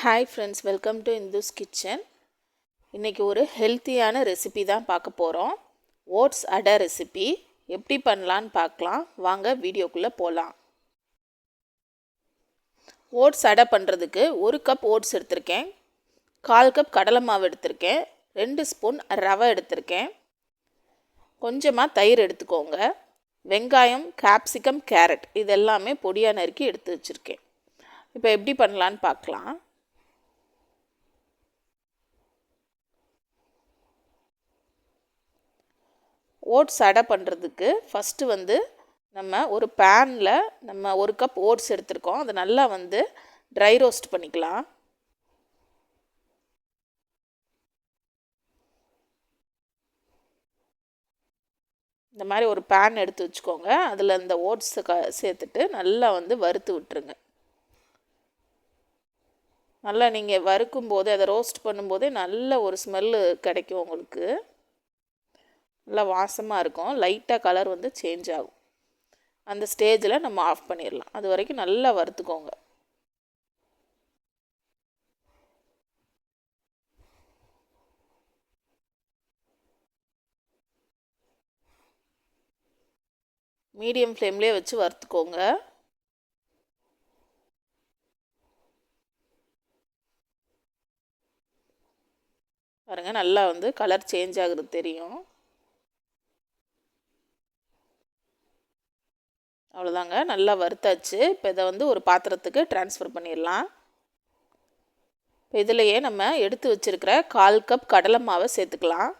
Hi friends, welcome to Indhu's kitchen. இன்றைக்கி ஒரு ஹெல்த்தியான ரெசிபி தான் பார்க்க போகிறோம். ஓட்ஸ் அடை ரெசிபி எப்படி பண்ணலான்னு பார்க்கலாம். வாங்க வீடியோக்குள்ளே போகலாம். ஓட்ஸ் அடை பண்ணுறதுக்கு 1 கப் ஓட்ஸ் எடுத்திருக்கேன், 1/4 கப் கடலை மாவு எடுத்திருக்கேன், 2 ஸ்பூன் ரவை எடுத்திருக்கேன், கொஞ்சமாக தயிர் எடுத்துக்கோங்க, வெங்காயம், கேப்சிகம், கேரட் இதெல்லாமே பொடியாக நறுக்கி எடுத்து வச்சுருக்கேன். இப்போ எப்படி பண்ணலான்னு பார்க்கலாம். ஓட்ஸ் அடை பண்ணுறதுக்கு ஃபஸ்ட்டு நம்ம ஒரு பேனில் 1 கப் ஓட்ஸ் எடுத்துருக்கோம். அதை நல்லா ட்ரை ரோஸ்ட் பண்ணிக்கலாம். இந்த மாதிரி ஒரு பேன் எடுத்து வச்சுக்கோங்க. அதில் இந்த ஓட்ஸை சேர்த்துட்டு நல்லா வறுத்து விட்டுருங்க. நல்லா நீங்கள் வறுக்கும்போது அதை ரோஸ்ட் பண்ணும்போதே நல்ல ஒரு ஸ்மெல்லு கிடைக்கும் உங்களுக்கு. நல்லா வாசமாக இருக்கும். லைட்டாக கலர் சேஞ்ச் ஆகும். அந்த ஸ்டேஜில் நம்ம ஆஃப் பண்ணிடலாம். அது வரைக்கும் நல்லா வறுத்துக்கோங்க. மீடியம் ஃப்ளேம்லேயே வச்சு வறுத்துக்கோங்க. பாருங்கள், நல்லா கலர் சேஞ்ச் ஆகுறது தெரியும். அவ்வளோதாங்க, நல்லா வறுத்தாச்சு. இப்போ இதை ஒரு பாத்திரத்துக்கு ட்ரான்ஸ்ஃபர் பண்ணிடலாம். இப்போ இதிலையே நம்ம எடுத்து வச்சுருக்கிற 1/4 கப் கடலை மாவை சேர்த்துக்கலாம்.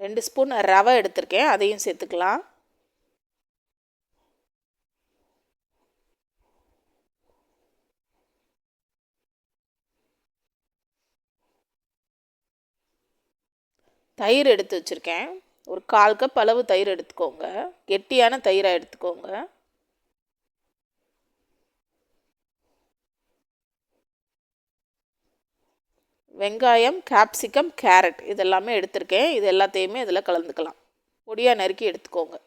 ரெண்டு ஸ்பூன் ரவை எடுத்திருக்கேன், அதையும் சேர்த்துக்கலாம். தயிர் எடுத்து வச்சுருக்கேன். ஒரு 1/4 கப் அளவு தயிர் எடுத்துக்கோங்க. கெட்டியான தயிராக எடுத்துக்கோங்க. வெங்காயம், கேப்சிகம், கேரட் இதெல்லாமே எடுத்திருக்கேன். இது எல்லாத்தையுமே இதில் கலந்துக்கலாம். பொடியாக நறுக்கி எடுத்துக்கோங்க.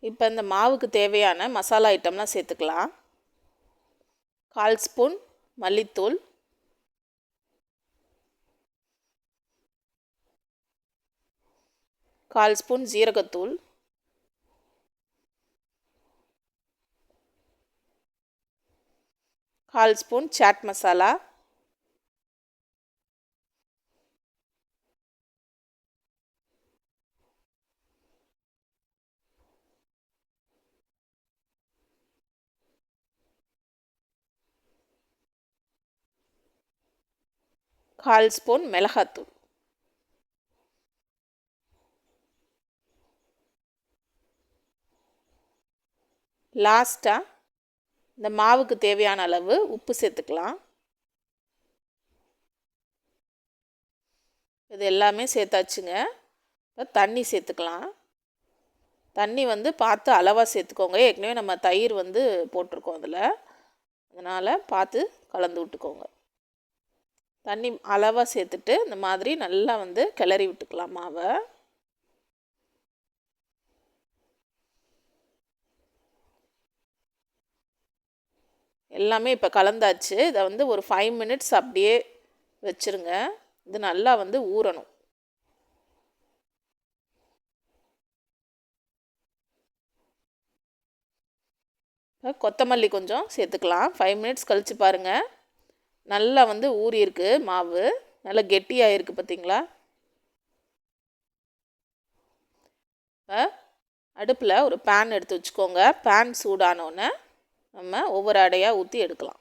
இப்போ இந்த மாவுக்கு தேவையான மசாலா ஐட்டம்லாம் சேர்த்துக்கலாம். 1/4 ஸ்பூன் மல்லித்தூள், 1/4 ஸ்பூன் ஜீரகத்தூள், 1/4 ஸ்பூன் சாட் மசாலா, கால் ஸ்பூன் மிளகாத்தூள். லாஸ்ட்டாக இந்த மாவுக்கு தேவையான அளவு உப்பு சேர்த்துக்கலாம். இது எல்லாமே சேர்த்தாச்சுங்க. இப்போ தண்ணி சேர்த்துக்கலாம். தண்ணி பார்த்து அளவாக சேர்த்துக்கோங்க. ஏற்கனவே நம்ம தயிர் போட்டிருக்கோம் அதில், அதனால் பார்த்து கலந்து விட்டுக்கோங்க. தண்ணி அளவாக சேர்த்துட்டு இந்த மாதிரி நல்லா கிளறி விட்டுக்கலாம் மாவை. எல்லாமே இப்போ கலந்தாச்சு. இதை ஒரு 5 மினிட்ஸ் அப்படியே வச்சுருங்க. இது நல்லா ஊறணும். கொத்தமல்லி கொஞ்சம் சேர்த்துக்கலாம். 5 மினிட்ஸ் கழித்து பாருங்கள், நல்லா ஊறி இருக்கு மாவு. நல்லா கெட்டியாக இருக்குது பார்த்தீங்களா. அடுப்பில் ஒரு பேன் எடுத்து வச்சுக்கோங்க. பேன் சூடானோன்னே நம்ம ஒவ்வொரு அடையாக ஊற்றி எடுக்கலாம்.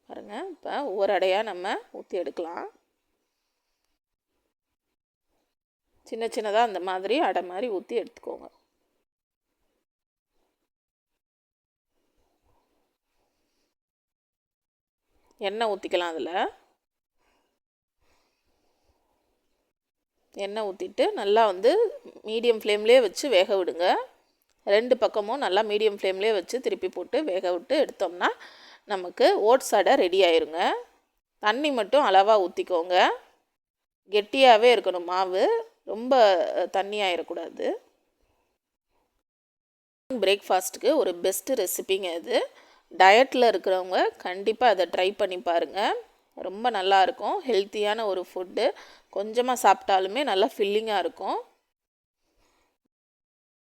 பாருங்கள், இப்போ ஒவ்வொரு அடையாக நம்ம ஊற்றி எடுக்கலாம். சின்ன சின்னதாக அந்த மாதிரி அடை மாதிரி ஊற்றி எடுத்துக்கோங்க. எண்ணெய் ஊற்றிக்கலாம். அதில் எண்ணெய் ஊற்றிட்டு நல்லா வந்து மீடியம் ஃப்ளேம்லேயே வச்சு வேக விடுங்க. 2 பக்கமும் நல்லா மீடியம் ஃப்ளேம்லேயே வச்சு திருப்பி போட்டு வேக விட்டு எடுத்தோம்னா நமக்கு ஓட்ஸ் அடை ரெடி ஆயிருங்க. தண்ணி மட்டும் அளவாக ஊற்றிக்கோங்க. கெட்டியாகவே இருக்கணும் மாவு, ரொம்ப தண்ணியாகிடக்கூடாது. பிரேக்ஃபாஸ்ட்டுக்கு ஒரு பெஸ்ட்டு ரெசிபிங்க இது. டயட்டில் இருக்கிறவங்க கண்டிப்பாக அதை ட்ரை பண்ணி பாருங்கள். ரொம்ப நல்லாயிருக்கும். ஹெல்த்தியான ஒரு ஃபுட்டு. கொஞ்சமாக சாப்பிட்டாலுமே நல்லா ஃபில்லிங்காக இருக்கும்.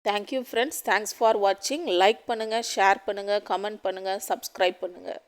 Thank you friends. தேங்க்ஸ் ஃபார் வாட்சிங். லைக் பண்ணுங்கள், ஷேர் பண்ணுங்கள், கமெண்ட் பண்ணுங்கள், சப்ஸ்கிரைப் பண்ணுங்கள்.